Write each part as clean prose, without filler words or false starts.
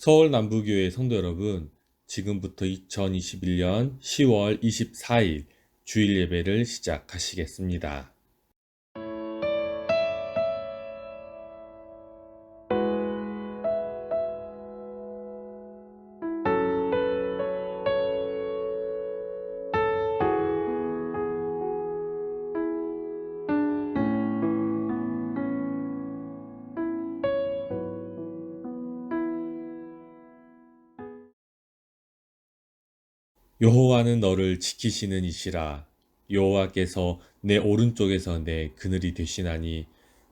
서울 남부교회 성도 여러분, 지금부터 2021년 10월 24일 주일 예배를 시작하시겠습니다. 여호와는 너를 지키시는 이시라. 여호와께서 내 오른쪽에서 내 그늘이 되시나니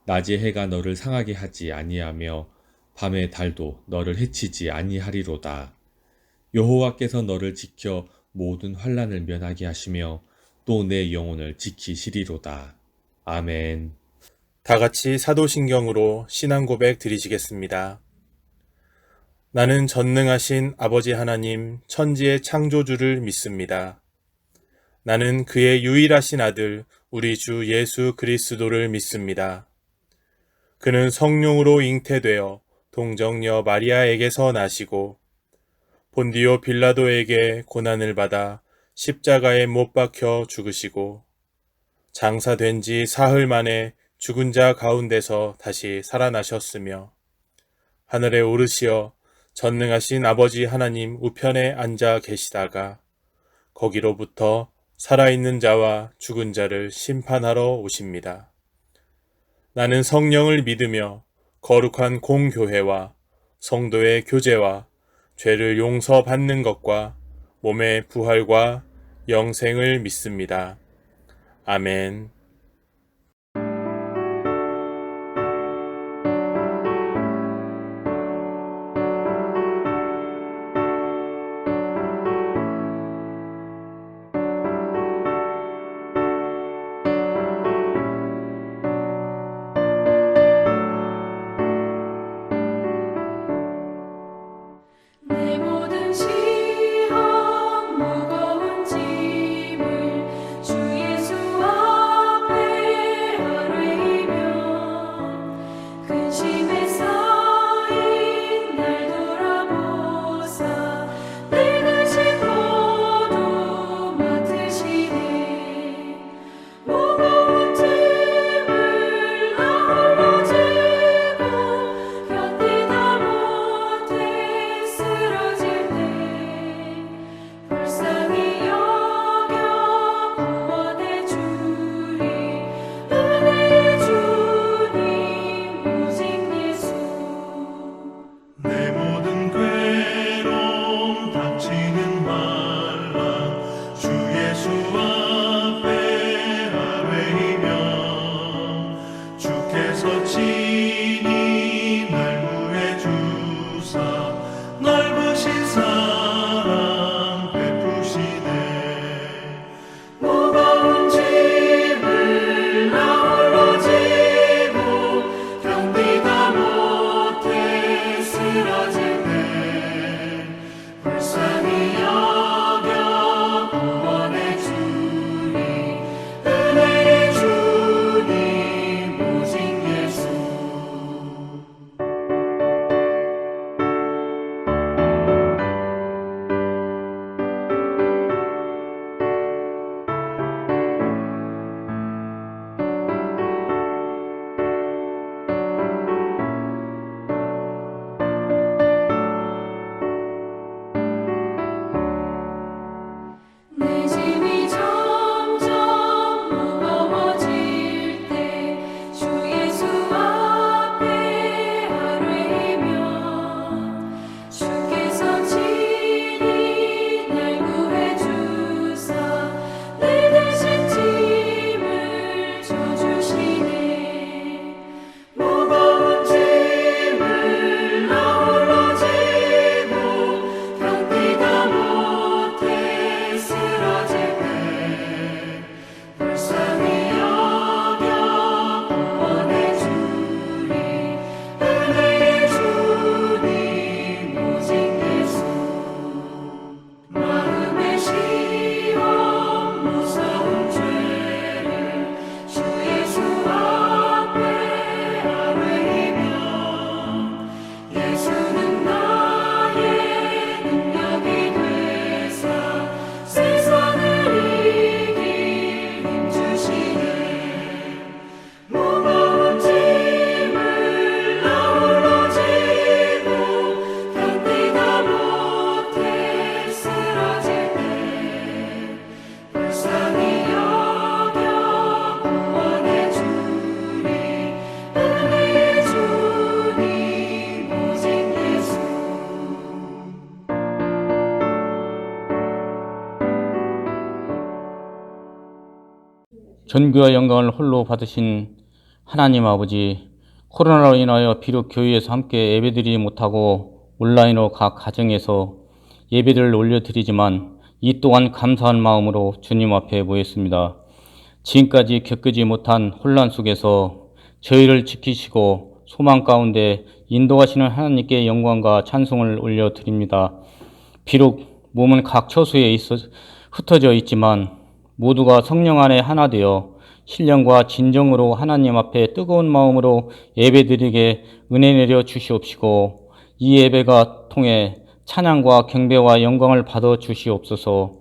낮에 해가 너를 상하게 하지 아니하며 밤에 달도 너를 해치지 아니하리로다. 여호와께서 너를 지켜 모든 환난을 면하게 하시며 또 내 영혼을 지키시리로다. 아멘. 다 같이 사도신경으로 신앙 고백 드리시겠습니다. 나는 전능하신 아버지 하나님 천지의 창조주를 믿습니다. 나는 그의 유일하신 아들 우리 주 예수 그리스도를 믿습니다. 그는 성령으로 잉태되어 동정녀 마리아에게서 나시고 본디오 빌라도에게 고난을 받아 십자가에 못 박혀 죽으시고 장사된 지 사흘 만에 죽은 자 가운데서 다시 살아나셨으며 하늘에 오르시어 전능하신 아버지 하나님 우편에 앉아 계시다가 거기로부터 살아있는 자와 죽은 자를 심판하러 오십니다. 나는 성령을 믿으며 거룩한 공교회와 성도의 교제와 죄를 용서받는 것과 몸의 부활과 영생을 믿습니다. 아멘. 내 모든 시험 무거운 짐을 주 예수 전교와 영광을 홀로 받으신 하나님 아버지, 코로나로 인하여 비록 교회에서 함께 예배드리지 못하고 온라인으로 각 가정에서 예배를 올려드리지만 이 또한 감사한 마음으로 주님 앞에 모였습니다. 지금까지 겪지 못한 혼란 속에서 저희를 지키시고 소망 가운데 인도하시는 하나님께 영광과 찬송을 올려드립니다. 비록 몸은 각 처소에 흩어져 있지만 모두가 성령 안에 하나 되어 신령과 진정으로 하나님 앞에 뜨거운 마음으로 예배드리게 은혜 내려 주시옵시고 이 예배가 통해 찬양과 경배와 영광을 받아 주시옵소서.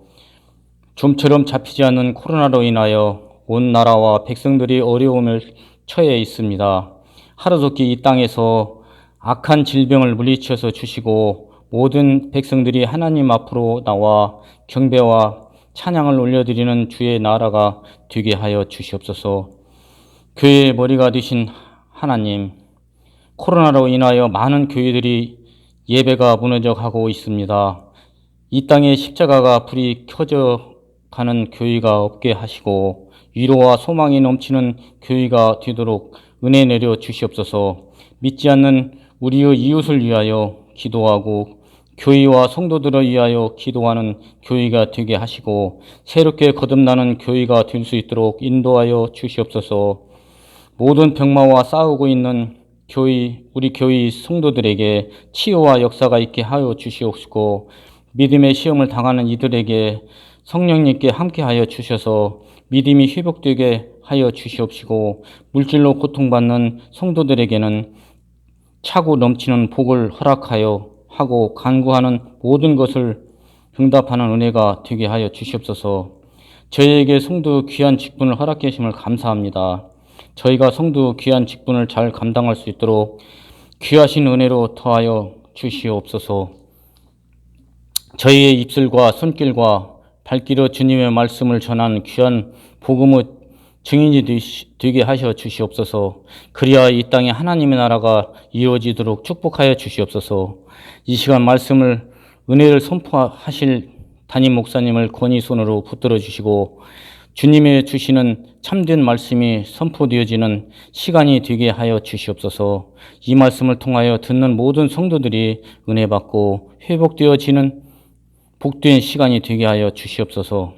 좀처럼 잡히지 않는 코로나로 인하여 온 나라와 백성들이 어려움을 처해 있습니다. 하루속히 이 땅에서 악한 질병을 물리쳐서 주시고 모든 백성들이 하나님 앞으로 나와 경배와 찬양을 올려드리는 주의 나라가 되게 하여 주시옵소서. 교회의 머리가 되신 하나님, 코로나로 인하여 많은 교회들이 예배가 무너져 가고 있습니다. 이 땅에 십자가가 불이 켜져 가는 교회가 없게 하시고 위로와 소망이 넘치는 교회가 되도록 은혜 내려 주시옵소서. 믿지 않는 우리의 이웃을 위하여 기도하고 교회와 성도들을 위하여 기도하는 교회가 되게 하시고 새롭게 거듭나는 교회가 될 수 있도록 인도하여 주시옵소서. 모든 병마와 싸우고 있는 우리 교회 성도들에게 치유와 역사가 있게 하여 주시옵시고 믿음의 시험을 당하는 이들에게 성령님께 함께하여 주셔서 믿음이 회복되게 하여 주시옵시고 물질로 고통받는 성도들에게는 차고 넘치는 복을 허락하여 하고 간구하는 모든 것을 응답하는 은혜가 되게 하여 주시옵소서. 저희에게 성도 귀한 직분을 허락해 주심을 감사합니다. 저희가 성도 귀한 직분을 잘 감당할 수 있도록 귀하신 은혜로 더하여 주시옵소서. 저희의 입술과 손길과 발길로 주님의 말씀을 전하는 귀한 복음의 증인이 되게 하셔 주시옵소서. 그리하여 이 땅에 하나님의 나라가 이루어지도록 축복하여 주시옵소서. 이 시간 말씀을 은혜를 선포하실 담임 목사님을 권위 손으로 붙들어 주시고 주님의 주시는 참된 말씀이 선포되어지는 시간이 되게 하여 주시옵소서. 이 말씀을 통하여 듣는 모든 성도들이 은혜 받고 회복되어지는 복된 시간이 되게 하여 주시옵소서.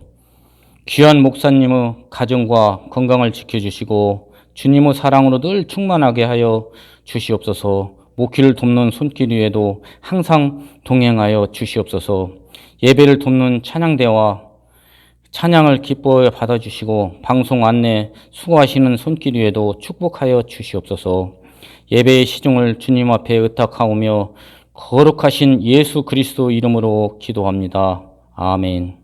귀한 목사님의 가정과 건강을 지켜주시고 주님의 사랑으로 늘 충만하게 하여 주시옵소서. 목회를 돕는 손길 위에도 항상 동행하여 주시옵소서. 예배를 돕는 찬양대와 찬양을 기뻐해 받아주시고 방송 안내 수고하시는 손길 위에도 축복하여 주시옵소서. 예배의 시중을 주님 앞에 의탁하오며 거룩하신 예수 그리스도 이름으로 기도합니다. 아멘.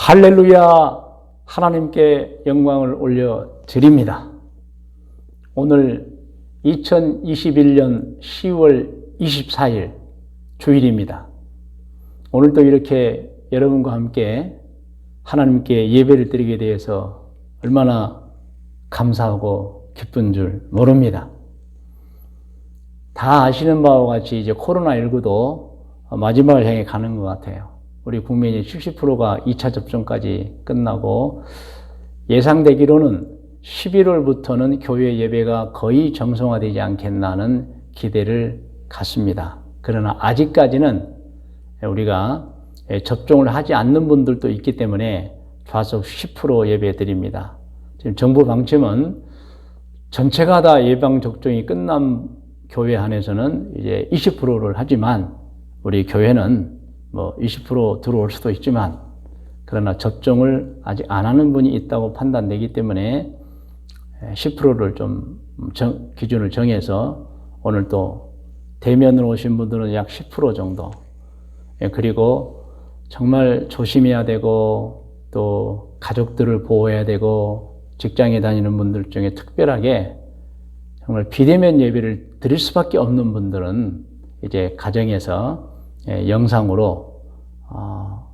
할렐루야, 하나님께 영광을 올려드립니다. 오늘 2021년 10월 24일 주일입니다. 오늘도 이렇게 여러분과 함께 하나님께 예배를 드리게 되어서 얼마나 감사하고 기쁜 줄 모릅니다. 다 아시는 바와 같이 이제 코로나19도 마지막을 향해 가는 것 같아요. 우리 국민의 70%가 2차 접종까지 끝나고 예상되기로는 11월부터는 교회 예배가 거의 정상화되지 않겠나는 기대를 갖습니다. 그러나 아직까지는 우리가 접종을 하지 않는 분들도 있기 때문에 좌석 10% 예배 드립니다. 지금 정부 방침은 전체가 다 예방 접종이 끝난 교회 안에서는 이제 20%를 하지만 우리 교회는 20% 들어올 수도 있지만 그러나 접종을 아직 안 하는 분이 있다고 판단되기 때문에 10%를 좀 기준을 정해서 오늘 또 대면으로 오신 분들은 약 10% 정도, 그리고 정말 조심해야 되고 또 가족들을 보호해야 되고 직장에 다니는 분들 중에 특별하게 정말 비대면 예배를 드릴 수밖에 없는 분들은 이제 가정에서 영상으로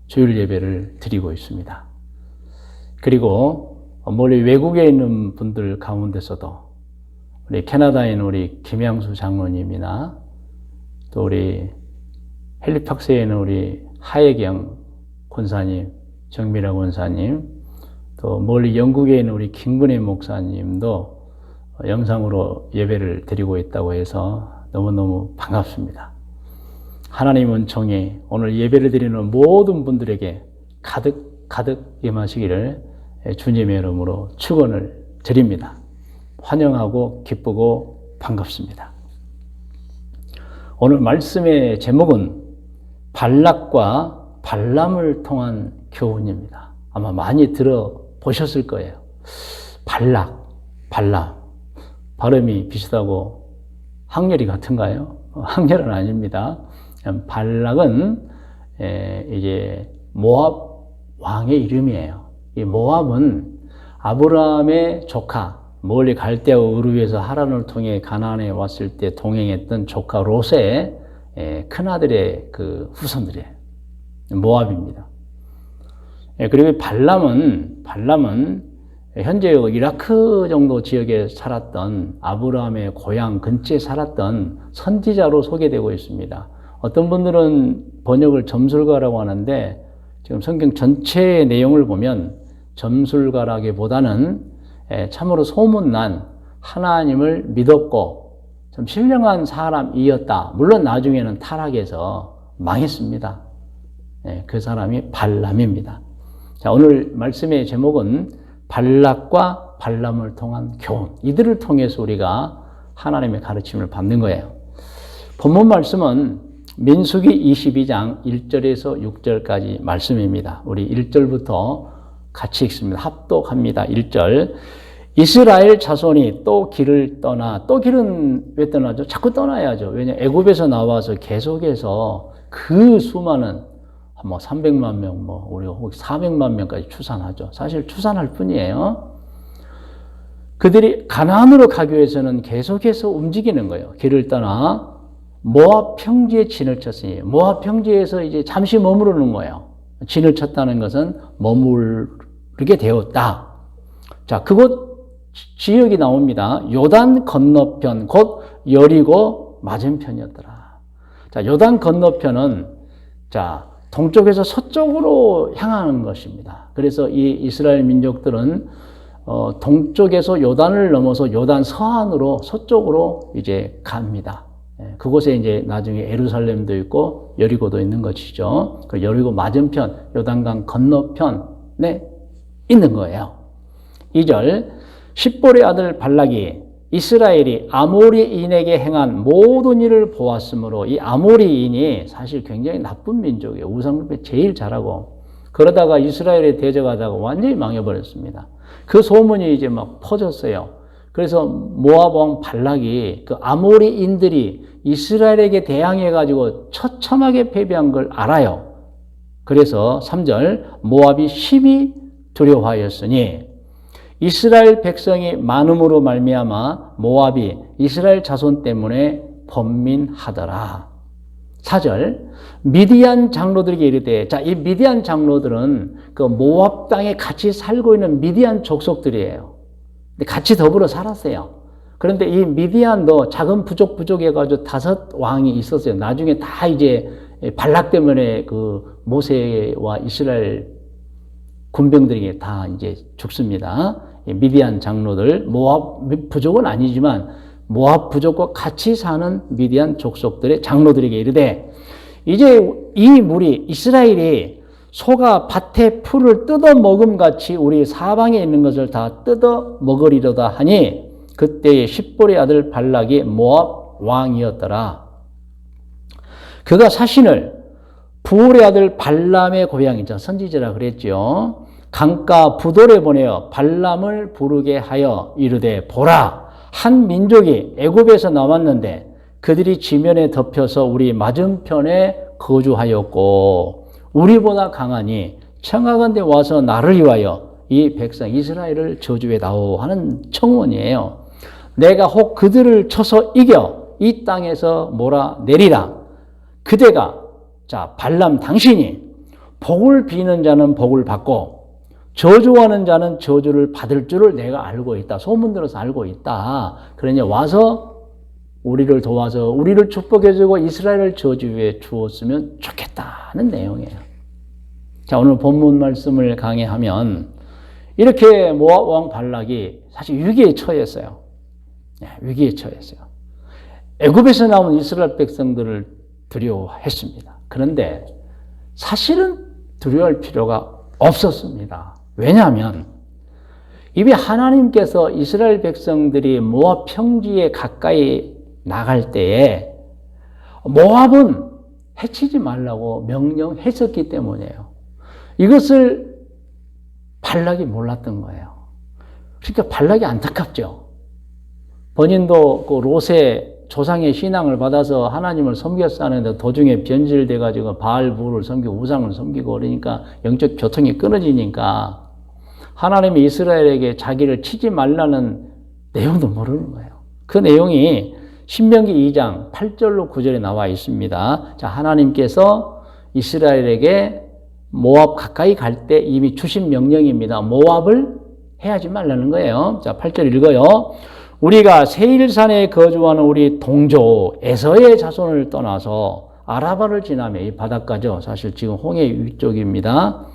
주일 예배를 드리고 있습니다. 그리고 멀리 외국에 있는 분들 가운데서도 우리 캐나다에 있는 우리 김양수 장로님이나 또 우리 헬리팍스에 있는 우리 하혜경 권사님, 정미라 권사님, 또 멀리 영국에 있는 우리 김근혜 목사님도 영상으로 예배를 드리고 있다고 해서 너무너무 반갑습니다. 하나님 은총이 오늘 예배를 드리는 모든 분들에게 가득 임하시기를 주님의 이름으로 축원을 드립니다. 환영하고 기쁘고 반갑습니다. 오늘 말씀의 제목은 발락과 발람을 통한 교훈입니다. 아마 많이 들어보셨을 거예요. 발락, 발람. 발음이 비슷하고 학렬이 같은가요? 학렬은 아닙니다. 발락은 이제 모압 왕의 이름이에요. 이 모압은 아브라함의 조카, 멀리 갈대아 우르에서 하란을 통해 가나안에 왔을 때 동행했던 조카 롯의 큰아들의 그 후손들이에요. 모압입니다. 그리고 발람은 현재 이라크 정도 지역에 살았던 아브라함의 고향 근처에 살았던 선지자로 소개되고 있습니다. 어떤 분들은 번역을 점술가라고 하는데 지금 성경 전체의 내용을 보면 점술가라기보다는 참으로 소문난 하나님을 믿었고 좀 신령한 사람이었다. 물론 나중에는 타락해서 망했습니다. 그 사람이 발람입니다. 자, 오늘 말씀의 제목은 발락과 발람을 통한 교훈. 이들을 통해서 우리가 하나님의 가르침을 받는 거예요. 본문 말씀은 민수기 22장 1절에서 6절까지 말씀입니다. 우리 1절부터 같이 읽습니다. 합독합니다. 1절. 이스라엘 자손이 또 길을 떠나, 또 길은 왜 떠나죠? 자꾸 떠나야죠. 왜냐, 애굽에서 나와서 계속해서 그 수많은 300만 명, 우리가 혹시 400만 명까지 추산하죠. 사실 추산할 뿐이에요. 그들이 가나안으로 가기 위해서는 계속해서 움직이는 거예요. 길을 떠나 모압 평지에 진을 쳤으니, 모압 평지에서 이제 잠시 머무르는 거예요. 진을 쳤다는 것은 머무르게 되었다. 자, 그곳 지역이 나옵니다. 요단 건너편, 곧 여리고 맞은편이었더라. 자, 요단 건너편은 동쪽에서 서쪽으로 향하는 것입니다. 그래서 이 이스라엘 민족들은 동쪽에서 요단을 넘어서 요단 서안으로 서쪽으로 이제 갑니다. 그곳에 이제 나중에 예루살렘도 있고 여리고도 있는 것이죠. 그 여리고 맞은편, 요단강 건너편에 있는 거예요. 2절, 십볼의 아들 발락이 이스라엘이 아모리인에게 행한 모든 일을 보았으므로, 이 아모리인이 사실 굉장히 나쁜 민족이에요. 우상숭배 제일 잘하고, 그러다가 이스라엘에 대적하다가 완전히 망해버렸습니다. 그 소문이 이제 막 퍼졌어요. 그래서 모압 왕 발락이 그 아모리인들이 이스라엘에게 대항해가지고 처참하게 패배한 걸 알아요. 그래서 3절 모압이 심히 두려워하였으니 이스라엘 백성이 많음으로 말미암아 모압이 이스라엘 자손 때문에 번민하더라. 4절 미디안 장로들에게 이르되, 자, 이 미디안 장로들은 그 모압 땅에 같이 살고 있는 미디안 족속들이에요. 근데 같이 더불어 살았어요. 그런데 이 미디안도 작은 부족 해가지고 5 왕이 있었어요. 나중에 다 이제 발락 때문에 그 모세와 이스라엘 군병들에게 다 이제 죽습니다. 미디안 장로들, 모압 부족은 아니지만 모압 부족과 같이 사는 미디안 족속들의 장로들에게 이르되, 이제 이 무리 이스라엘이 소가 밭에 풀을 뜯어 먹음같이 우리 사방에 있는 것을 다 뜯어 먹으리로다 하니 그때의 십볼의 아들 발락이 모압 왕이었더라. 그가 사신을 부올의 아들 발람의 고향이죠. 선지자라 그랬죠. 강가 부돌에 보내어 발람을 부르게 하여 이르되, 보라, 한 민족이 애굽에서 나왔는데 그들이 지면에 덮여서 우리 맞은편에 거주하였고 우리보다 강하니 청하건대 와서 나를 위하여 이 백성 이스라엘을 저주해다오 하는 청원이에요. 내가 혹 그들을 쳐서 이겨 이 땅에서 몰아내리라. 그대가, 자, 발람 당신이 복을 비는 자는 복을 받고 저주하는 자는 저주를 받을 줄을 내가 알고 있다. 소문 들어서 알고 있다. 그러니 와서 우리를 도와서 우리를 축복해주고 이스라엘을 저주해 주었으면 좋겠다는 내용이에요. 자, 오늘 본문 말씀을 강의하면 이렇게 모압 왕 발락이 사실 위기에 처했어요. 위기에 처했어요. 애굽에서 나온 이스라엘 백성들을 두려워했습니다. 그런데 사실은 두려워할 필요가 없었습니다. 왜냐하면 이미 하나님께서 이스라엘 백성들이 모압 평지에 가까이 나갈 때에 모압은 해치지 말라고 명령했었기 때문이에요. 이것을 발락이 몰랐던 거예요. 그러니까 발락이 안타깝죠. 본인도 그 롯의 조상의 신앙을 받아서 하나님을 섬겼었는데 도중에 변질돼가지고 바알부를 섬기고 우상을 섬기고 그러니까 영적 교통이 끊어지니까 하나님이 이스라엘에게 자기를 치지 말라는 내용도 모르는 거예요. 그 내용이 신명기 2장 8절로 9절에 나와 있습니다. 자, 하나님께서 이스라엘에게 모압 가까이 갈 때 이미 주신 명령입니다. 모압을 해하지 말라는 거예요. 자, 8절 읽어요. 우리가 세일산에 거주하는 우리 동조 에서의 자손을 떠나서 아라바를 지나며, 이 바닷가죠. 사실 지금 홍해 위쪽입니다.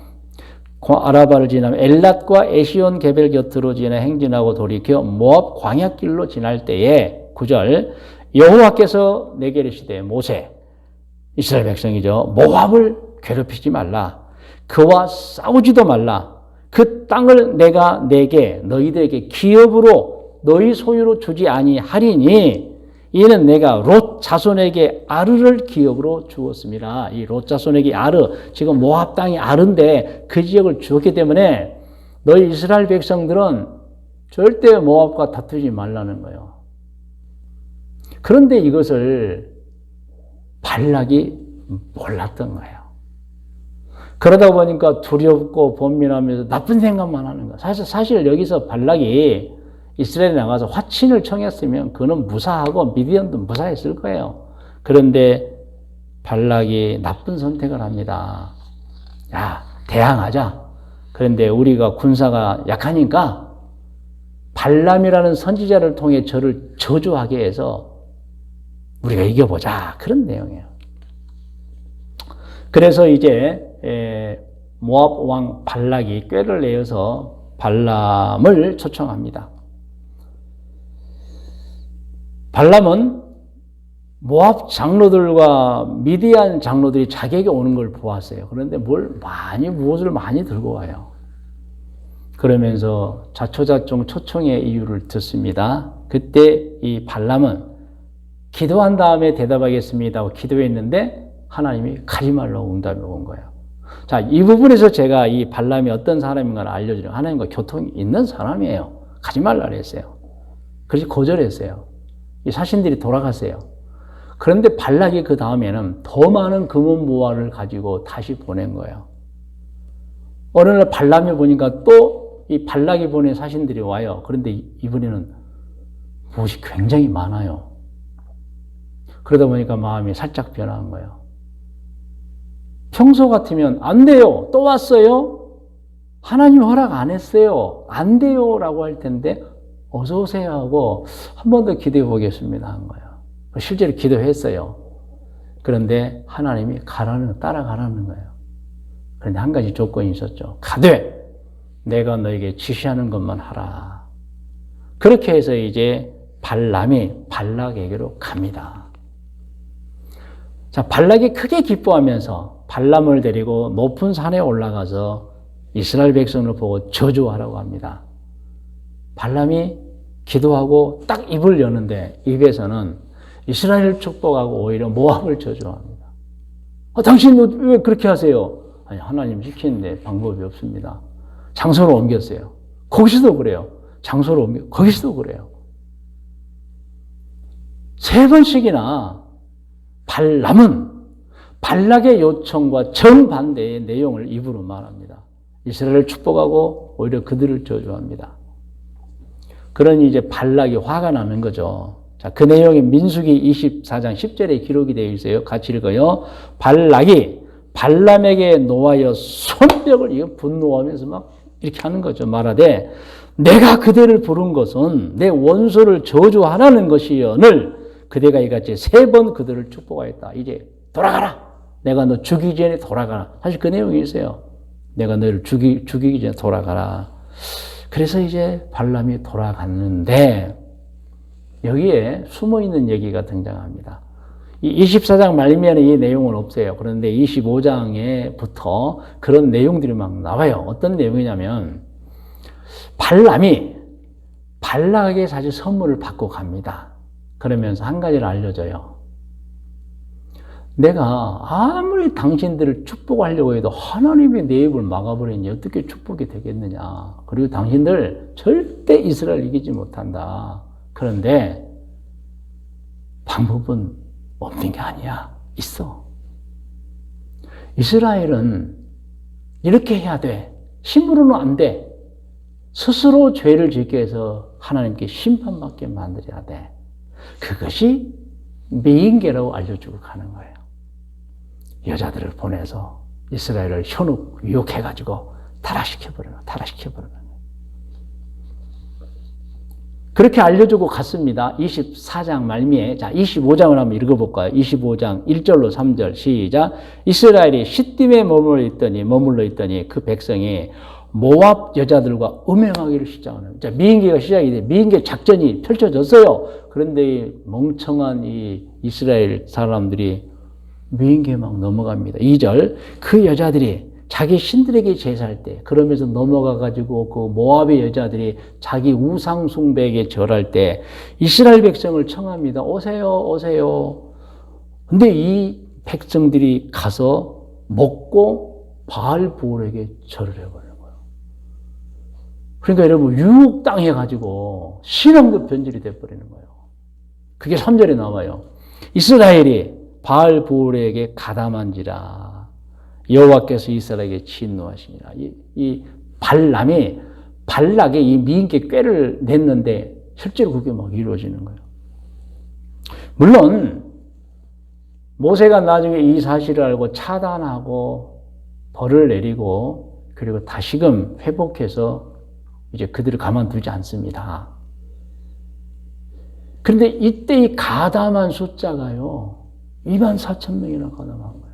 아라바를 지나며 엘랏과 에시온 게벨 곁으로 지나 행진하고 돌이켜 모압 광야길로 지날 때에 9절 여호와께서 내게 이르시되, 모세, 이스라엘 백성이죠. 모압을 괴롭히지 말라. 그와 싸우지도 말라. 그 땅을 내가 내게 너희들에게 기업으로 너희 소유로 주지 아니하리니 이는 내가 롯 자손에게 아르를 기업으로 주었습니다. 이 롯 자손에게 아르, 지금 모압 땅이 아르인데 그 지역을 주었기 때문에 너희 이스라엘 백성들은 절대 모압과 다투지 말라는 거예요. 그런데 이것을 발락이 몰랐던 거예요. 그러다 보니까 두렵고 번민하면서 나쁜 생각만 하는 거예요. 사실 여기서 발락이 이스라엘에 나가서 화친을 청했으면 그는 무사하고 미디안도 무사했을 거예요. 그런데 발락이 나쁜 선택을 합니다. 야, 대항하자. 그런데 우리가 군사가 약하니까 발람이라는 선지자를 통해 저를 저주하게 해서 우리가 이겨보자. 그런 내용이에요. 그래서 이제 모압 왕 발락이 꾀를 내어서 발람을 초청합니다. 발람은 모압 장로들과 미디안 장로들이 자기에게 오는 걸 보았어요. 그런데 무엇을 많이 들고 와요. 그러면서 자초자종 초청의 이유를 듣습니다. 그때 이 발람은 기도한 다음에 대답하겠습니다 하고 기도했는데 하나님이 가지 말라고 응답이 온 거예요. 자, 이 부분에서 제가 이 발람이 어떤 사람인가를 알려주려고, 하나님과 교통이 있는 사람이에요. 가지 말라 그랬어요. 그래서 거절했어요. 이 사신들이 돌아갔어요. 그런데 발락이 그 다음에는 더 많은 금은보화를 가지고 다시 보낸 거예요. 어느 날 발람이 보니까 또 이 발락이 보낸 사신들이 와요. 그런데 이번에는 무엇이 굉장히 많아요. 그러다 보니까 마음이 살짝 변한 거예요. 평소 같으면 안 돼요. 또 왔어요? 하나님 허락 안 했어요. 안 돼요. 라고 할 텐데 어서 오세요 하고 한 번 더 기도해 보겠습니다 한 거예요. 실제로 기도했어요. 그런데 하나님이 따라가라는 거예요. 그런데 한 가지 조건이 있었죠. 가되 내가 너에게 지시하는 것만 하라. 그렇게 해서 이제 발람이 발락에게로 갑니다. 자, 발락이 크게 기뻐하면서 발람을 데리고 높은 산에 올라가서 이스라엘 백성을 보고 저주하라고 합니다. 발람이 기도하고 딱 입을 여는데 입에서는 이스라엘을 축복하고 오히려 모압을 저주합니다. 당신 왜 그렇게 하세요? 아니, 하나님 시키는데 방법이 없습니다. 장소를 옮겼어요. 거기서도 그래요. 장소를 거기서도 그래요. 3번씩이나 발람은 발락의 요청과 정반대의 내용을 입으로 말합니다. 이스라엘을 축복하고 오히려 그들을 저주합니다. 그러니 이제 발락이 화가 나는 거죠. 자, 그 내용이 민수기 24장 10절에 기록이 되어 있어요. 같이 읽어요. 발락이 발람에게 노하여 손뼉을 이거 분노하면서 막 이렇게 하는 거죠. 말하되 내가 그대를 부른 것은 내 원수를 저주하라는 것이여늘 그대가 이같이 3번 그들을 축복하였다. 이제 돌아가라. 내가 너 죽이기 전에 돌아가라. 사실 그 내용이 있어요. 내가 너를 죽이기 전에 돌아가라. 그래서 이제 발람이 돌아갔는데 여기에 숨어있는 얘기가 등장합니다. 이 24장 말미에는 이 내용은 없어요. 그런데 25장에부터 그런 내용들이 막 나와요. 어떤 내용이냐면 발람이 발락에게 사실 선물을 받고 갑니다. 그러면서 한 가지를 알려줘요. 내가 아무리 당신들을 축복하려고 해도 하나님이 내 입을 막아버리니 어떻게 축복이 되겠느냐. 그리고 당신들 절대 이스라엘 이기지 못한다. 그런데 방법은 없는 게 아니야. 있어. 이스라엘은 이렇게 해야 돼. 힘으로는 안 돼. 스스로 죄를 짓게 해서 하나님께 심판받게 만들어야 돼. 그것이 미인계라고 알려주고 가는 거예요. 여자들을 보내서 이스라엘을 현혹, 유혹해가지고 타락시켜버리는 거예요. 그렇게 알려주고 갔습니다. 24장 말미에. 자, 25장을 한번 읽어볼까요? 25장 1절로 3절 시작. 이스라엘이 시딤에 머물러 있더니 그 백성이 모압 여자들과 음행하기를 시작하는. 자, 미인계가 시작이 돼. 미인계 작전이 펼쳐졌어요. 그런데 멍청한 이 이스라엘 사람들이 미인계에 막 넘어갑니다. 2절. 그 여자들이 자기 신들에게 제사할 때, 그러면서 넘어가가지고 그 모압의 여자들이 자기 우상 숭배에게 절할 때 이스라엘 백성을 청합니다. 오세요, 오세요. 근데 이 백성들이 가서 먹고 바알보울에게 절을 해버리는 거예요. 그러니까 여러분, 유혹당해가지고 신앙도 변질이 돼버리는 거예요. 그게 3절에 나와요. 이스라엘이 바알보울에게 가담한지라 여호와께서 이스라엘에게 진노하시니라. 이 발람이 발락에 이 미인께 꾀를 냈는데 실제로 그게 막 이루어지는 거예요. 물론 모세가 나중에 이 사실을 알고 차단하고 벌을 내리고 그리고 다시금 회복해서 이제 그들을 가만두지 않습니다. 그런데 이때 이 가담한 숫자가요 24,000명이나 가담한 거예요.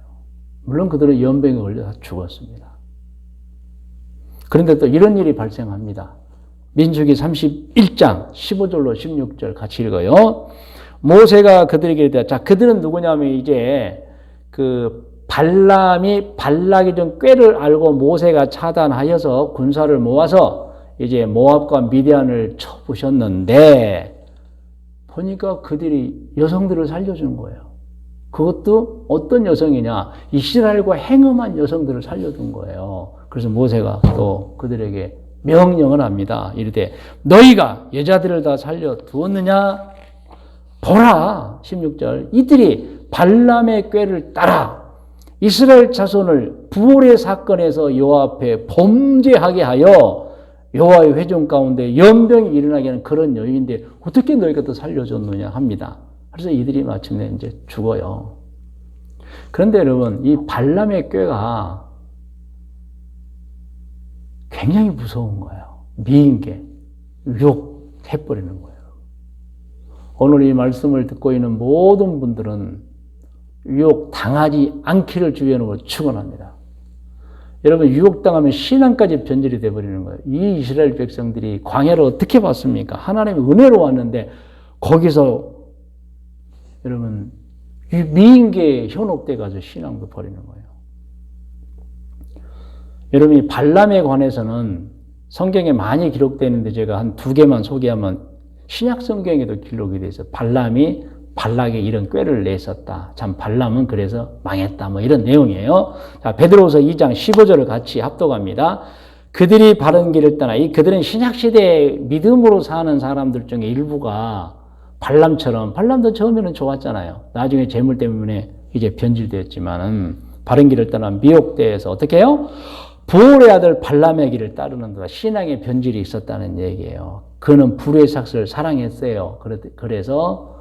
물론 그들은 연병에 걸려 다 죽었습니다. 그런데 또 이런 일이 발생합니다. 민수기 31장 15절로 16절 같이 읽어요. 모세가 그들에게 이르되, 자, 그들은 누구냐면 이제 그 발람이 발락이 좀 꾀를 알고 모세가 차단하여서 군사를 모아서 이제 모압과 미디안을 쳐부셨는데 보니까 그들이 여성들을 살려주는 거예요. 그것도 어떤 여성이냐? 이스라엘과 행음한 여성들을 살려둔 거예요. 그래서 모세가 또 그들에게 명령을 합니다. 이르되 너희가 여자들을 다 살려두었느냐? 보라 16절 이들이 발람의 꾀를 따라 이스라엘 자손을 부올의 사건에서 여호와 앞에 범죄하게 하여 여호와의 회중 가운데 연병이 일어나게 하는 그런 여인인데 어떻게 너희가 또 살려줬느냐 합니다. 그래서 이들이 마침내 이제 죽어요. 그런데 여러분 이 발람의 꾀가 굉장히 무서운 거예요. 미인계, 유혹해버리는 거예요. 오늘 이 말씀을 듣고 있는 모든 분들은 유혹 당하지 않기를 주의 이름으로 축원합니다. 여러분 유혹당하면 신앙까지 변질이 되어버리는 거예요. 이 이스라엘 백성들이 광야를 어떻게 봤습니까? 하나님의 은혜로 왔는데 거기서 여러분 미인계에 현혹돼 가지고 신앙도 버리는 거예요. 여러분 이 발람에 관해서는 성경에 많이 기록되어 있는데 제가 한 두 개만 소개하면 신약 성경에도 기록이 되어 있어요. 발람이 발락에 이런 꾀를 냈었다. 참 발람은 그래서 망했다. 뭐 이런 내용이에요. 자, 베드로후서 2장 15절을 같이 합독합니다. 그들이 바른 길을 떠나 그들은 신약 시대에 믿음으로 사는 사람들 중에 일부가 발람처럼 발람도 처음에는 좋았잖아요. 나중에 재물 때문에 이제 변질되었지만은 바른 길을 떠나 미혹되어서 어떻게 해요? 부올의 아들 발람의 길을 따르는 데가 신앙의 변질이 있었다는 얘기예요. 그는 불의 삭스를 사랑했어요. 그래서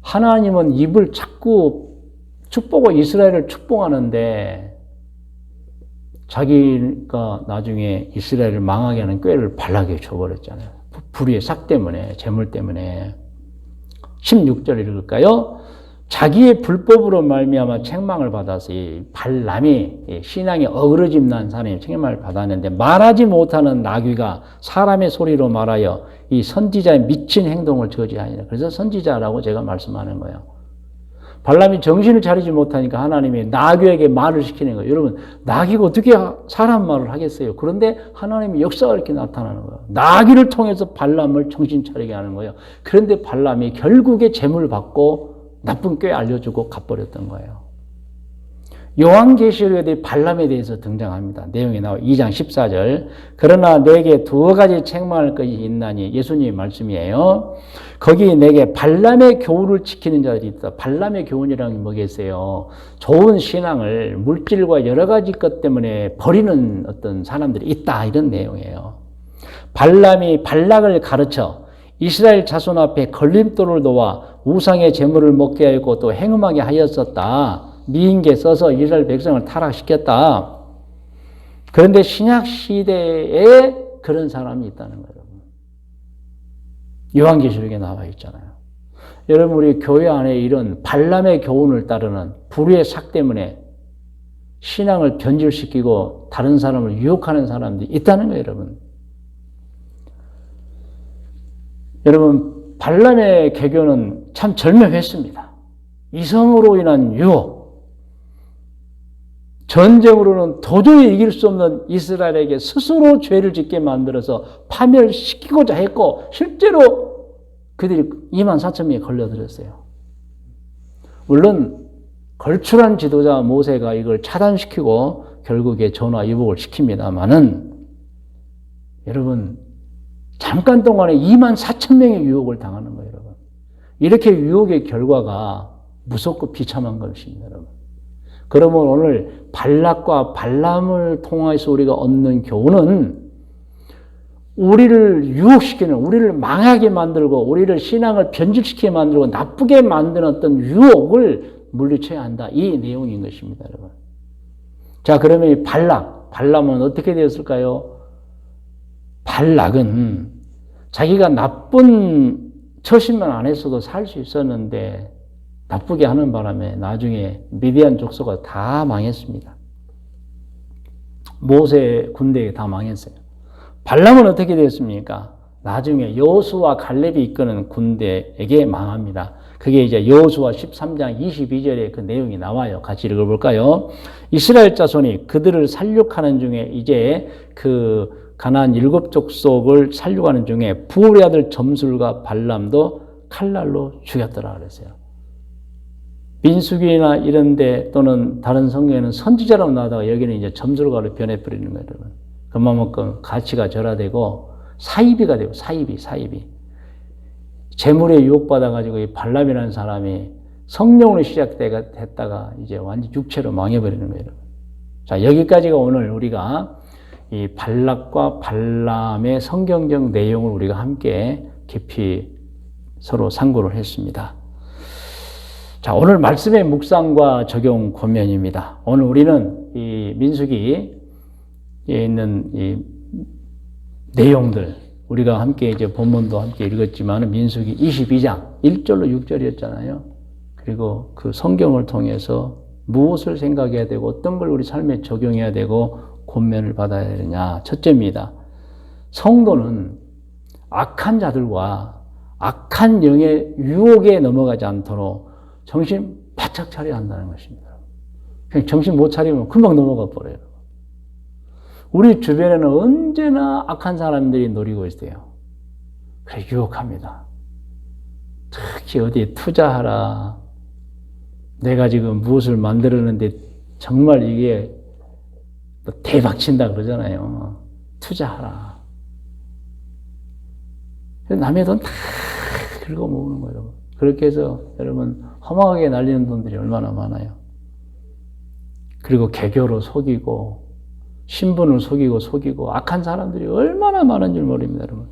하나님은 입을 자꾸 축복을 이스라엘을 축복하는데 자기가 나중에 이스라엘을 망하게 하는 꾀를 발락에 줘버렸잖아요. 불의의 삭 때문에, 재물 때문에. 16절 읽을까요? 자기의 불법으로 말미암아 책망을 받아서 이 발람이 신앙에 어그러짐 난 사람이 책망을 받았는데 말하지 못하는 나귀가 사람의 소리로 말하여 이 선지자의 미친 행동을 저지하니라. 그래서 선지자라고 제가 말씀하는 거예요. 발람이 정신을 차리지 못하니까 하나님이 나귀에게 말을 시키는 거예요. 여러분 나귀가 어떻게 사람 말을 하겠어요? 그런데 하나님의 역사가 이렇게 나타나는 거예요. 나귀를 통해서 발람을 정신 차리게 하는 거예요. 그런데 발람이 결국에 재물 받고 나쁜 꾀 알려주고 가버렸던 거예요. 요한계시록에 발람에 대해서 등장합니다. 내용이 나와 2장 14절. 그러나 내게 두 가지 책망할 것이 있나니 예수님의 말씀이에요. 거기 내게 발람의 교훈을 지키는 자들이 있다. 발람의 교훈이라는 게 뭐겠어요? 좋은 신앙을 물질과 여러 가지 것 때문에 버리는 어떤 사람들이 있다. 이런 내용이에요. 발람이 발락을 가르쳐 이스라엘 자손 앞에 걸림돌을 놓아 우상의 재물을 먹게 하였고 또 행음하게 하였었다. 미인계 써서 이스라엘 백성을 타락시켰다. 그런데 신약 시대에 그런 사람이 있다는 거예요. 요한계시록에 나와 있잖아요. 여러분 우리 교회 안에 이런 발람의 교훈을 따르는 불의의 삭 때문에 신앙을 변질시키고 다른 사람을 유혹하는 사람들이 있다는 거예요. 여러분 발람의 개교는 참 절묘했습니다. 이성으로 인한 유혹, 전쟁으로는 도저히 이길 수 없는 이스라엘에게 스스로 죄를 짓게 만들어서 파멸시키고자 했고 실제로 그들이 24,000명이 걸려들었어요. 물론 걸출한 지도자 모세가 이걸 차단시키고 결국에 전화위복을 시킵니다마는 여러분 잠깐 동안에 24,000명의 유혹을 당하는 거예요. 여러분. 이렇게 유혹의 결과가 무섭고 비참한 것입니다. 여러분. 그러면 오늘 발락과 발람을 통해서 우리가 얻는 교훈은 우리를 유혹시키는, 우리를 망하게 만들고 우리를 신앙을 변질시키게 만들고 나쁘게 만드는 어떤 유혹을 물리쳐야 한다. 이 내용인 것입니다. 여러분. 자, 그러면 이 발람은 어떻게 되었을까요? 발락은 자기가 나쁜 처신만 안 했어도 살 수 있었는데 나쁘게 하는 바람에 나중에 미디안 족속가 다 망했습니다. 모세 군대에 다 망했어요. 발람은 어떻게 되었습니까? 나중에 여호수아 갈렙이 이끄는 군대에게 망합니다. 그게 이제 여호수아 13장 22절에 그 내용이 나와요. 같이 읽어볼까요? 이스라엘 자손이 그들을 살육하는 중에 이제 그 가나안 7족속을 살육하는 중에 부올의 아들 점술과 발람도 칼날로 죽였더라 그랬어요. 민수기나 이런데 또는 다른 성경에는 선지자로 나오다가 여기는 이제 점술가로 변해버리는 거예요. 여러분. 그만큼 가치가 절하되고 사이비가 되고 사이비. 재물에 유혹받아가지고 이 발람이라는 사람이 성령으로 시작됐다가 이제 완전 육체로 망해버리는 거예요. 자, 여기까지가 오늘 우리가 이 발락과 발람의 성경적 내용을 우리가 함께 깊이 서로 상고를 했습니다. 자, 오늘 말씀의 묵상과 적용 권면입니다. 오늘 우리는 이 민수기에 있는 이 내용들, 우리가 함께 이제 본문도 함께 읽었지만 민수기 22장 1절로 6절이었잖아요. 그리고 그 성경을 통해서 무엇을 생각해야 되고 어떤 걸 우리 삶에 적용해야 되고 권면을 받아야 되느냐. 첫째입니다. 성도는 악한 자들과 악한 영의 유혹에 넘어가지 않도록 정신 바짝 차려야 한다는 것입니다. 그냥 정신 못 차리면 금방 넘어가 버려요. 우리 주변에는 언제나 악한 사람들이 노리고 있어요. 그래, 유혹합니다. 특히 어디에 투자하라. 내가 지금 무엇을 만들었는데 정말 이게 대박 친다 그러잖아요. 투자하라. 남의 돈 다 긁어모으는 거예요. 그렇게 해서 여러분 허망하게 날리는 돈들이 얼마나 많아요. 그리고 개교로 속이고 신분을 속이고 악한 사람들이 얼마나 많은 줄 모릅니다, 여러분.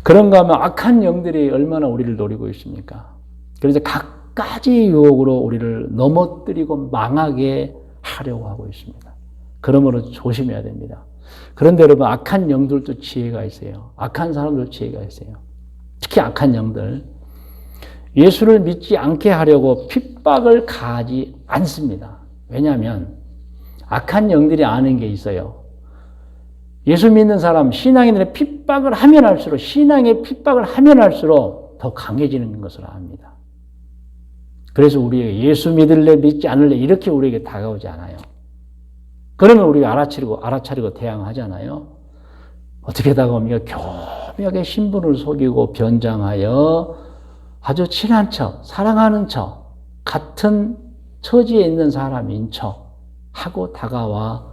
그런가 하면 악한 영들이 얼마나 우리를 노리고 있습니까? 그래서 갖가지 유혹으로 우리를 넘어뜨리고 망하게 하려고 하고 있습니다. 그러므로 조심해야 됩니다. 그런데 여러분, 악한 영들도 지혜가 있어요. 악한 사람들도 지혜가 있어요. 특히 악한 영들. 예수를 믿지 않게 하려고 핍박을 가하지 않습니다. 왜냐하면 악한 영들이 아는 게 있어요. 예수 믿는 사람, 신앙인들의 핍박을 하면 할수록, 신앙의 핍박을 하면 할수록 더 강해지는 것을 압니다. 그래서 우리에게 예수 믿을래, 믿지 않을래, 이렇게 우리에게 다가오지 않아요. 그러면 우리가 알아차리고 대항하잖아요. 어떻게 다가옵니까? 교묘하게 신분을 속이고 변장하여 아주 친한 척, 사랑하는 척, 같은 처지에 있는 사람인 척 하고 다가와서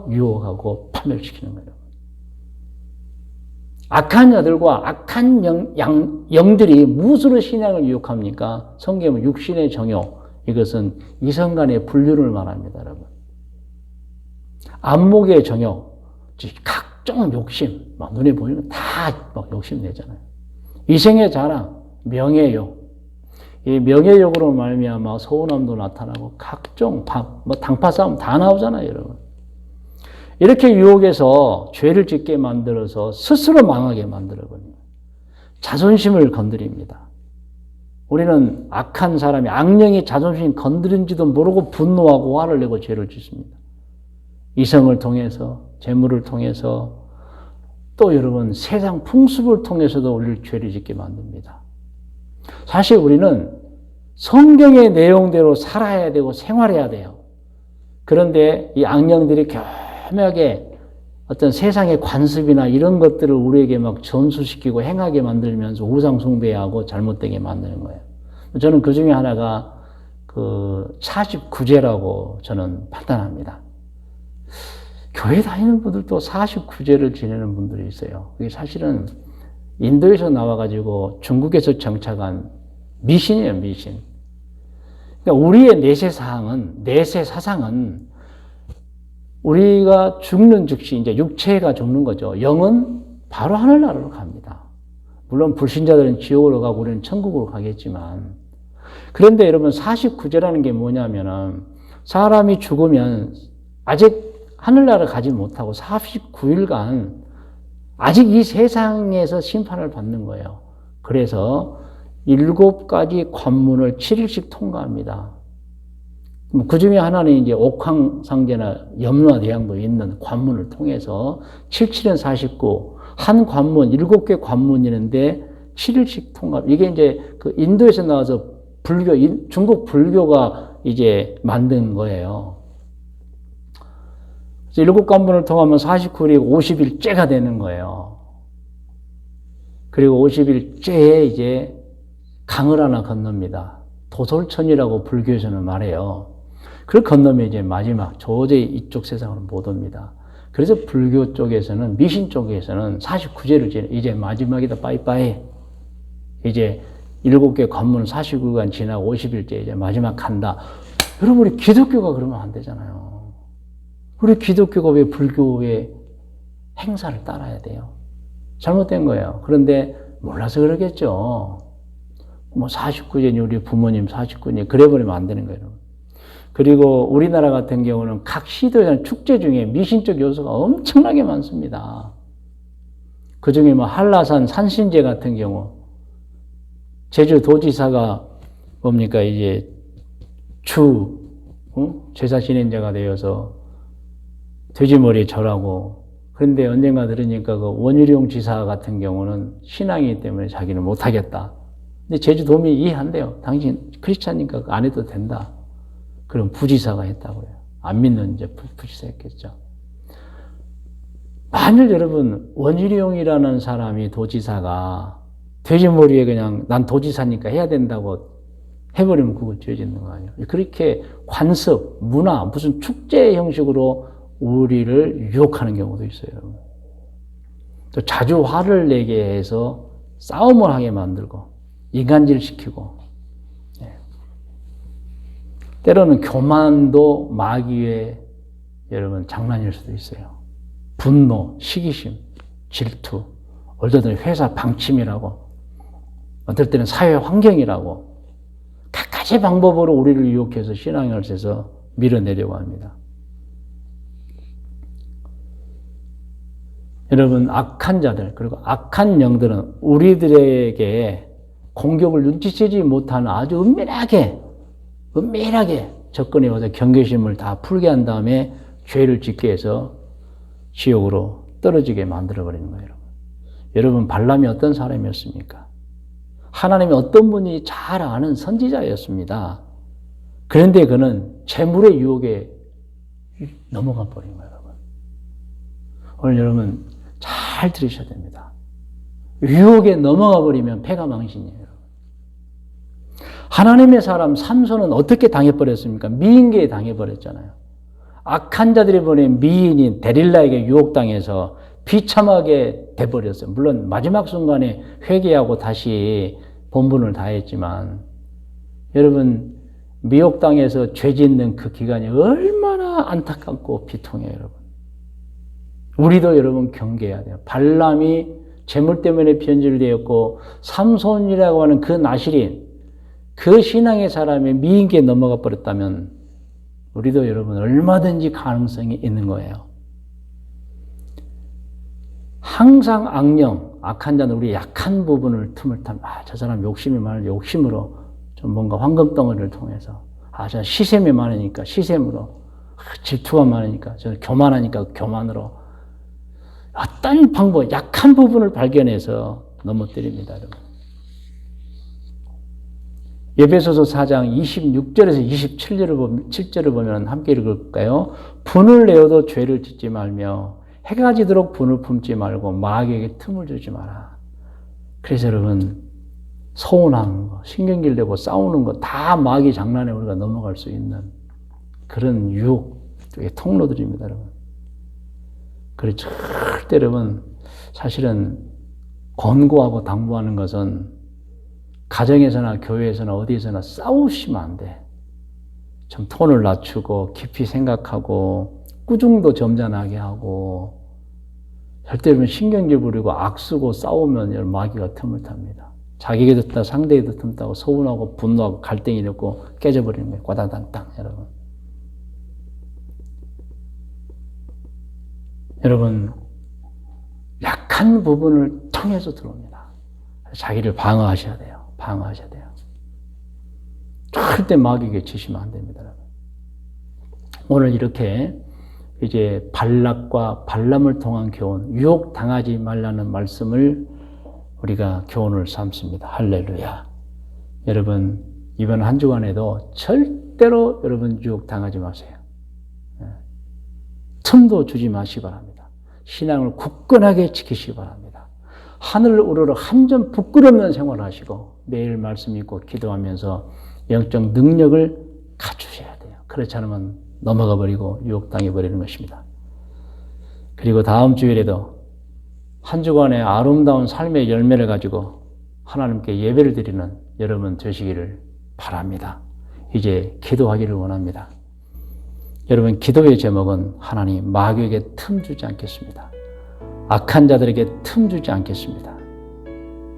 유혹하고 파멸시키는 거예요. 악한 자들과 악한 영들이 무엇으로 신앙을 유혹합니까? 성경은 육신의 정욕, 이것은 이성 간의 분류를 말합니다, 여러분. 안목의 정욕, 각종 욕심, 막 눈에 보이는 거 다 막 욕심 내잖아요. 이생의 자랑, 명예욕. 이 명예욕으로 말미암아 서운함도 나타나고 각종 뭐 당파 싸움 다 나오잖아요, 여러분. 이렇게 유혹해서 죄를 짓게 만들어서 스스로 망하게 만들어버립니다. 자존심을 건드립니다. 우리는 악한 사람이, 악령이 자존심 건드린지도 모르고 분노하고 화를 내고 죄를 짓습니다. 이성을 통해서, 재물을 통해서, 또 여러분 세상 풍습을 통해서도 우리를 죄를 짓게 만듭니다. 사실 우리는 성경의 내용대로 살아야 되고 생활해야 돼요. 그런데 이 악령들이 교묘하게 어떤 세상의 관습이나 이런 것들을 우리에게 막 전수시키고 행하게 만들면서 우상 숭배하고 잘못되게 만드는 거예요. 저는 그 중에 하나가 그 49제라고 저는 판단합니다. 교회 다니는 분들도 49제를 지내는 분들이 있어요. 그게 사실은 인도에서 나와가지고 중국에서 정착한 미신이에요, 미신. 그러니까 우리의 내세 사상은 우리가 죽는 즉시 이제 육체가 죽는 거죠. 영은 바로 하늘나라로 갑니다. 물론 불신자들은 지옥으로 가고 우리는 천국으로 가겠지만. 그런데 여러분 49제라는 게 뭐냐면은 사람이 죽으면 아직 하늘나라 가지 못하고 49일간 아직 이 세상에서 심판을 받는 거예요. 그래서 7가지 관문을 7일씩 통과합니다. 그 중에 하나는 이제 옥황상제나 염라대왕도 있는 관문을 통해서 77은 49, 한 관문, 7개 관문이 있는데 7일씩 통과. 이게 이제 그 인도에서 나와서 중국 불교가 이제 만든 거예요. 7관문을 통하면 49일이 50일째가 되는 거예요. 그리고 50일째에 이제 강을 하나 건넙니다. 도솔천이라고 불교에서는 말해요. 그걸 건너면 이제 마지막 도저히 이쪽 세상으로 못 옵니다. 그래서 불교 쪽에서는, 미신 쪽에서는 49제를 이제 마지막이다, 빠이빠이. 이제 7개 관문 49간 지나고 50일째 이제 마지막 간다. 여러분, 우리 기독교가 그러면 안 되잖아요. 우리 기독교가 왜 불교의 행사를 따라야 돼요? 잘못된 거예요. 그런데 몰라서 그러겠죠. 뭐 49제니 우리 부모님 49니 그래 버리면 안 되는 거예요. 그리고 우리나라 같은 경우는 각 시도에 축제 중에 미신적 요소가 엄청나게 많습니다. 그 중에 뭐 한라산 산신제 같은 경우, 제주도지사가 뭡니까, 이제 제사 진행자가 되어서 돼지머리에 절하고, 그런데 언젠가 들으니까 그 원희룡 지사 같은 경우는 신앙이기 때문에 자기는 못하겠다. 근데 제주도민이 이해한대요. 당신 크리스찬이니까 안 해도 된다. 그럼 부지사가 했다고요. 안 믿는 이제 부지사 했겠죠. 만일 여러분, 원희룡이라는 사람이 도지사가 돼지머리에 그냥 난 도지사니까 해야 된다고 해버리면 그거 죄 짓는 거 아니에요. 그렇게 관습, 문화, 무슨 축제 형식으로 우리를 유혹하는 경우도 있어요. 또 자주 화를 내게 해서 싸움을 하게 만들고 인간질 시키고, 때로는 교만도 마귀의 여러분 장난일 수도 있어요. 분노, 시기심, 질투, 어떨 회사 방침이라고, 어떨 때는 사회 환경이라고, 각가지 방법으로 우리를 유혹해서 신앙을 해서 밀어내려고 합니다. 여러분, 악한 자들, 그리고 악한 영들은 우리들에게 공격을 눈치채지 못하는 아주 은밀하게 접근해 와서 경계심을 다 풀게 한 다음에 죄를 짓게 해서 지옥으로 떨어지게 만들어버리는 거예요. 여러분, 발람이 어떤 사람이었습니까? 하나님이 어떤 분이 잘 아는 선지자였습니다. 그런데 그는 재물의 유혹에 넘어가 버린 거예요, 여러분. 오늘 여러분 잘 들으셔야 됩니다. 유혹에 넘어가 버리면 패가 망신이에요. 하나님의 사람 삼손은 어떻게 당해버렸습니까? 미인계에 당해버렸잖아요. 악한 자들이 보낸 미인인 데릴라에게 유혹당해서 비참하게 돼버렸어요. 물론 마지막 순간에 회개하고 다시 본분을 다했지만, 여러분, 미혹당해서 죄 짓는 그 기간이 얼마나 안타깝고 비통해요, 여러분. 우리도 여러분 경계해야 돼요. 발람이 재물 때문에 변질되었고 삼손이라고 하는 그 나실인, 그 신앙의 사람이 미인계에 넘어가 버렸다면 우리도 여러분 얼마든지 가능성이 있는 거예요. 항상 악령, 악한 자는 우리 약한 부분을 틈을 타면, 저 사람 욕심이 많은 욕심으로 좀 뭔가 황금덩어리를 통해서, 저 시샘이 많으니까 시샘으로, 질투가 많으니까, 저 교만하니까 교만으로, 어떤 방법, 약한 부분을 발견해서 넘어뜨립니다, 여러분. 에베소서 4장 26절에서 27절을 보면 함께 읽을까요? 분을 내어도 죄를 짓지 말며 해가 지도록 분을 품지 말고 마귀에게 틈을 주지 마라. 그래서 여러분, 서운한 거, 신경질 내고 싸우는 거 다 마귀 장난에 우리가 넘어갈 수 있는 그런 유혹의 통로들입니다, 여러분. 그래서 절대 여러분, 사실은 권고하고 당부하는 것은 가정에서나 교회에서나 어디에서나 싸우시면 안 돼. 좀 톤을 낮추고 깊이 생각하고 꾸중도 점잖하게 하고, 절대 여러분 신경질 부리고 악쓰고 싸우면 여러분 마귀가 틈을 탑니다. 자기에게도 틈, 상대에도 틈 타고 서운하고 분노하고 갈등이 일고 깨져버리는 거예요. 과당당당, 여러분. 여러분, 약한 부분을 통해서 들어옵니다. 자기를 방어하셔야 돼요. 방어하셔야 돼요. 절대 마귀에게 지시면 안 됩니다, 여러분. 오늘 이렇게 이제 발락과 발람을 통한 교훈, 유혹 당하지 말라는 말씀을 우리가 교훈을 삼습니다. 할렐루야. 여러분, 이번 한 주간에도 절대로 여러분 유혹 당하지 마세요. 틈도 주지 마시기 바랍니다. 신앙을 굳건하게 지키시기 바랍니다. 하늘을 우러러 한 점 부끄럽는 생활을 하시고 매일 말씀 읽고 기도하면서 영적 능력을 갖추셔야 돼요. 그렇지 않으면 넘어가 버리고 유혹당해 버리는 것입니다. 그리고 다음 주일에도 한 주간의 아름다운 삶의 열매를 가지고 하나님께 예배를 드리는 여러분 되시기를 바랍니다. 이제 기도하기를 원합니다. 여러분 기도의 제목은 하나님 마귀에게 틈 주지 않겠습니다. 악한 자들에게 틈 주지 않겠습니다.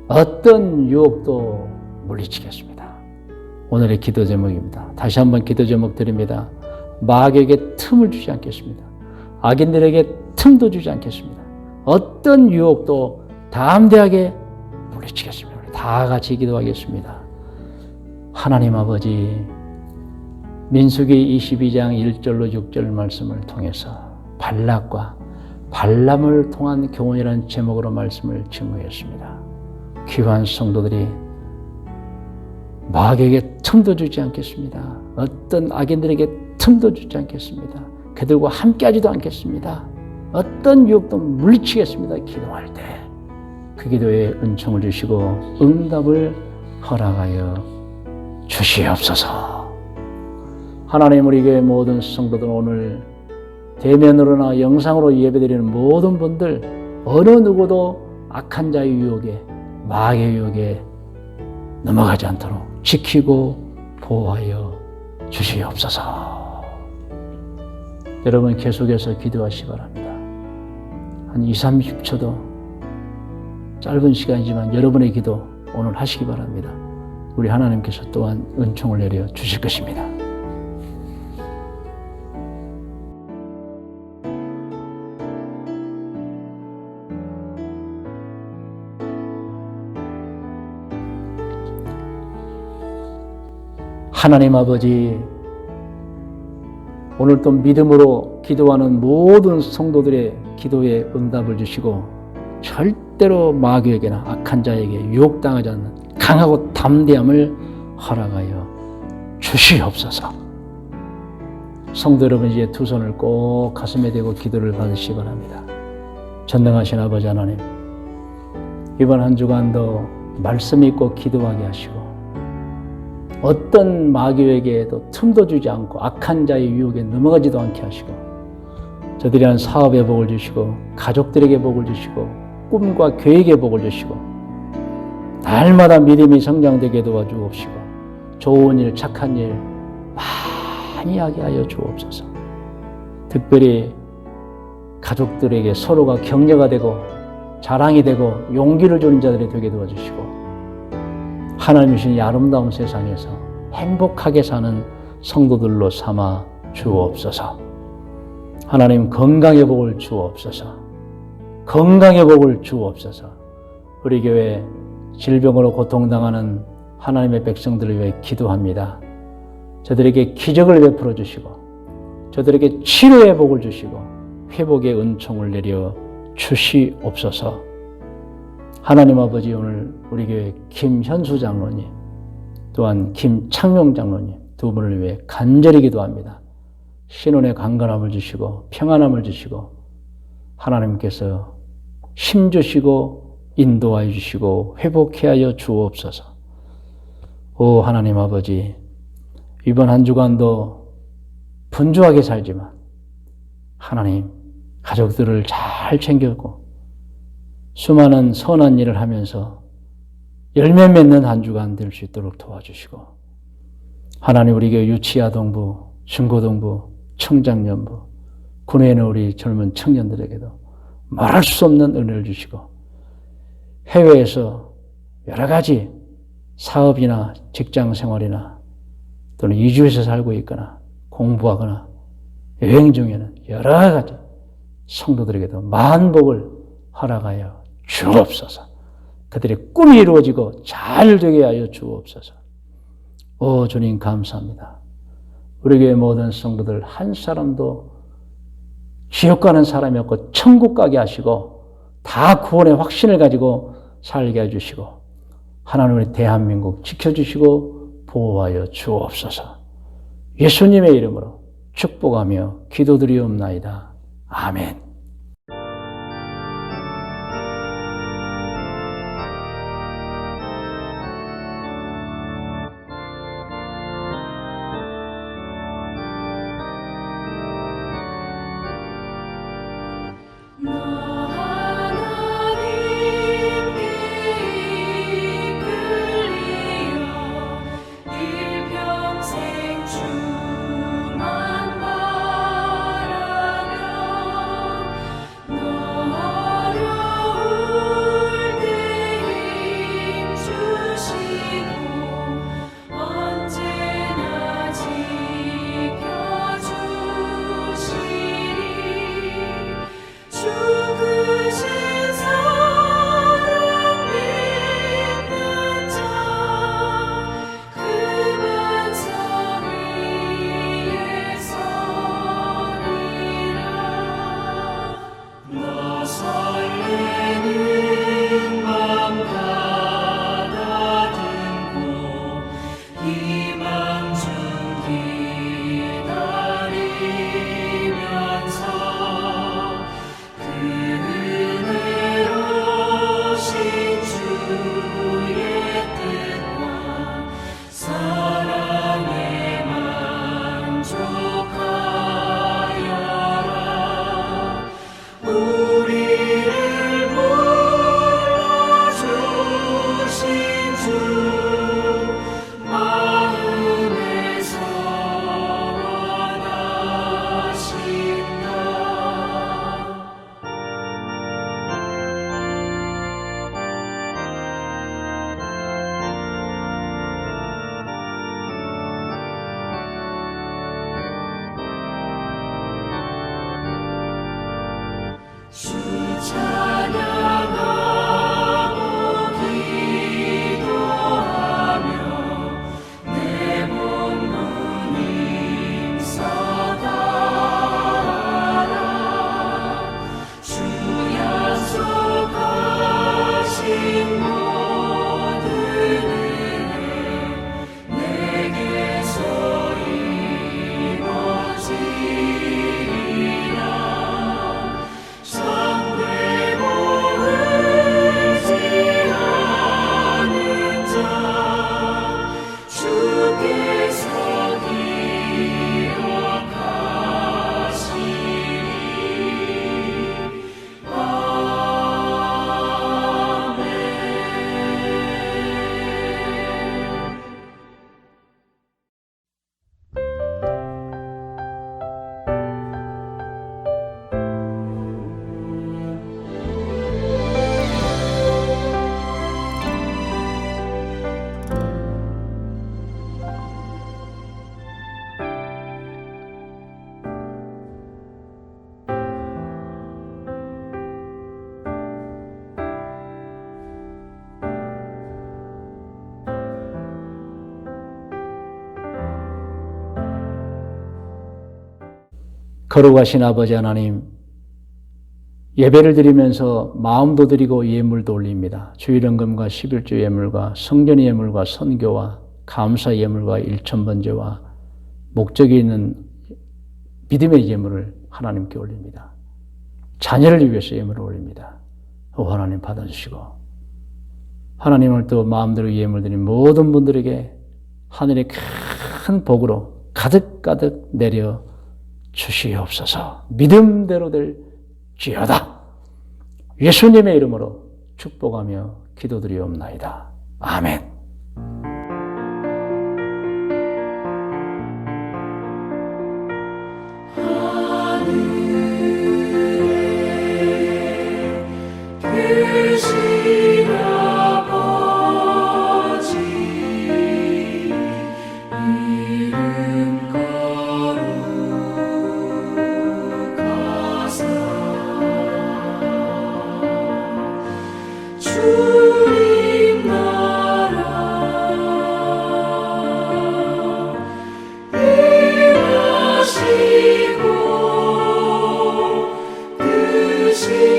어떤 유혹도 물리치겠습니다. 오늘의 기도 제목입니다. 다시 한번 기도 제목 드립니다. 마귀에게 틈을 주지 않겠습니다. 악인들에게 틈도 주지 않겠습니다. 어떤 유혹도 담대하게 물리치겠습니다. 다 같이 기도하겠습니다. 하나님 아버지, 민수기 22장 1절로 6절 말씀을 통해서 발락과 발람을 통한 교훈이라는 제목으로 말씀을 증거했습니다. 귀한 성도들이 마귀에게 틈도 주지 않겠습니다. 어떤 악인들에게 틈도 주지 않겠습니다. 그들과 함께하지도 않겠습니다. 어떤 유혹도 물리치겠습니다. 기도할 때 그 기도에 은총을 주시고 응답을 허락하여 주시옵소서. 하나님, 우리 교회 모든 성도들 오늘 대면으로나 영상으로 예배드리는 모든 분들 어느 누구도 악한 자의 유혹에 마귀의 유혹에 넘어가지 않도록 지키고 보호하여 주시옵소서. 여러분 계속해서 기도하시기 바랍니다. 한 20-30초도 짧은 시간이지만 여러분의 기도 오늘 하시기 바랍니다. 우리 하나님께서 또한 은총을 내려 주실 것입니다. 하나님 아버지, 오늘 또 믿음으로 기도하는 모든 성도들의 기도에 응답을 주시고 절대로 마귀에게나 악한 자에게 유혹당하지 않는 강하고 담대함을 허락하여 주시옵소서. 성도 여러분, 이제 두 손을 꼭 가슴에 대고 기도를 받으시기 바랍니다. 전능하신 아버지 하나님, 이번 한 주간도 말씀 있고 기도하게 하시고 어떤 마귀에게도 틈도 주지 않고 악한 자의 유혹에 넘어가지도 않게 하시고 저들이 한 사업에 복을 주시고 가족들에게 복을 주시고 꿈과 계획에 복을 주시고 날마다 믿음이 성장되게 도와주옵시고 좋은 일, 착한 일 많이 하게 하여 주옵소서. 특별히 가족들에게 서로가 격려가 되고 자랑이 되고 용기를 주는 자들이 되게 도와주시고 하나님 주신 이 아름다운 세상에서 행복하게 사는 성도들로 삼아 주옵소서. 하나님 건강의 복을 주옵소서. 건강의 복을 주옵소서. 우리 교회 질병으로 고통당하는 하나님의 백성들을 위해 기도합니다. 저들에게 기적을 베풀어 주시고 저들에게 치료의 복을 주시고 회복의 은총을 내려 주시옵소서. 하나님 아버지, 오늘 우리 교회 김현수 장로님 또한 김창명 장로님 두 분을 위해 간절히 기도합니다. 신혼의 강건함을 주시고 평안함을 주시고 하나님께서 힘 주시고 인도하여 주시고 회복해 하여 주옵소서. 오 하나님 아버지, 이번 한 주간도 분주하게 살지만 하나님 가족들을 잘 챙겼고 수많은 선한 일을 하면서 열매 맺는 한 주간 될 수 있도록 도와주시고 하나님, 우리 교회 유치아동부, 중고등부, 청장년부, 군에 있는 우리 젊은 청년들에게도 말할 수 없는 은혜를 주시고 해외에서 여러 가지 사업이나 직장 생활이나 또는 이주해서 살고 있거나 공부하거나 여행 중에는 여러 가지 성도들에게도 만복을 허락하여 주옵소서. 그들의 꿈이 이루어지고 잘 되게 하여 주옵소서. 오 주님 감사합니다. 우리 교회 모든 성도들 한 사람도 지옥 가는 사람이 없고 천국 가게 하시고 다 구원의 확신을 가지고 살게 해주시고 하나님 우리 대한민국 지켜주시고 보호하여 주옵소서. 예수님의 이름으로 축복하며 기도드리옵나이다. 아멘. 거룩하신 아버지 하나님, 예배를 드리면서 마음도 드리고 예물도 올립니다. 주일연금과 11조 예물과 성전 예물과 선교와 감사 예물과 일천번제와 목적이 있는 믿음의 예물을 하나님께 올립니다. 자녀를 위해서 예물을 올립니다. 하나님 받아주시고, 하나님을 또 마음대로 예물 드린 모든 분들에게 하늘의 큰 복으로 가득가득 내려 주시옵소서. 믿음대로 될지어다. 예수님의 이름으로 축복하며 기도드리옵나이다. 아멘. 계신 아버지 이름 거룩하사 주님 나라 임하시고 뜻이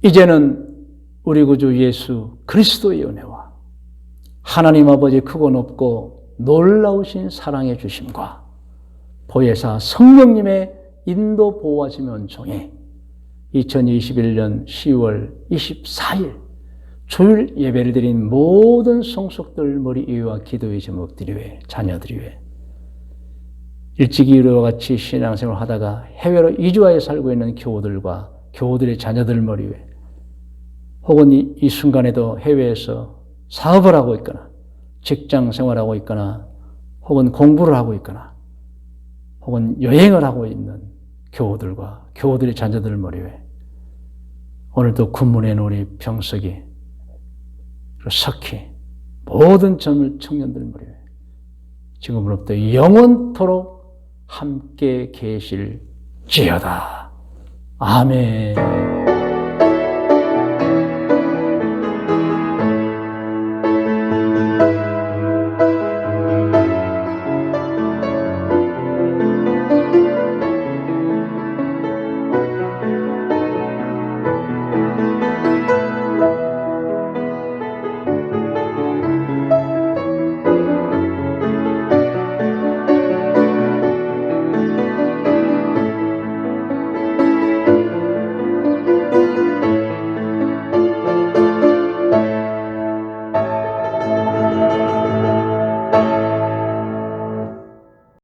이제는 우리 구주 예수 그리스도의 은혜와 하나님 아버지 크고 높고 놀라우신 사랑의 주심과 보혜사 성령님의 인도 보호하심 은총이 2021년 10월 24일 주일 예배를 드린 모든 성속들 머리 위와 기도의 제목들이 왜 자녀들이 왜 일찍이 이와 같이 신앙생활을 하다가 해외로 이주하여 살고 있는 교우들과 교우들의 자녀들 머리 위 혹은 이 순간에도 해외에서 사업을 하고 있거나 직장 생활하고 있거나 혹은 공부를 하고 있거나 혹은 여행을 하고 있는 교우들과 교우들의 자녀들 머리 위에 오늘도 군문에 있는 우리 병석이 석희 모든 젊은 청년들 머리 위에 지금으로부터 영원토록 함께 계실지어다. 아멘.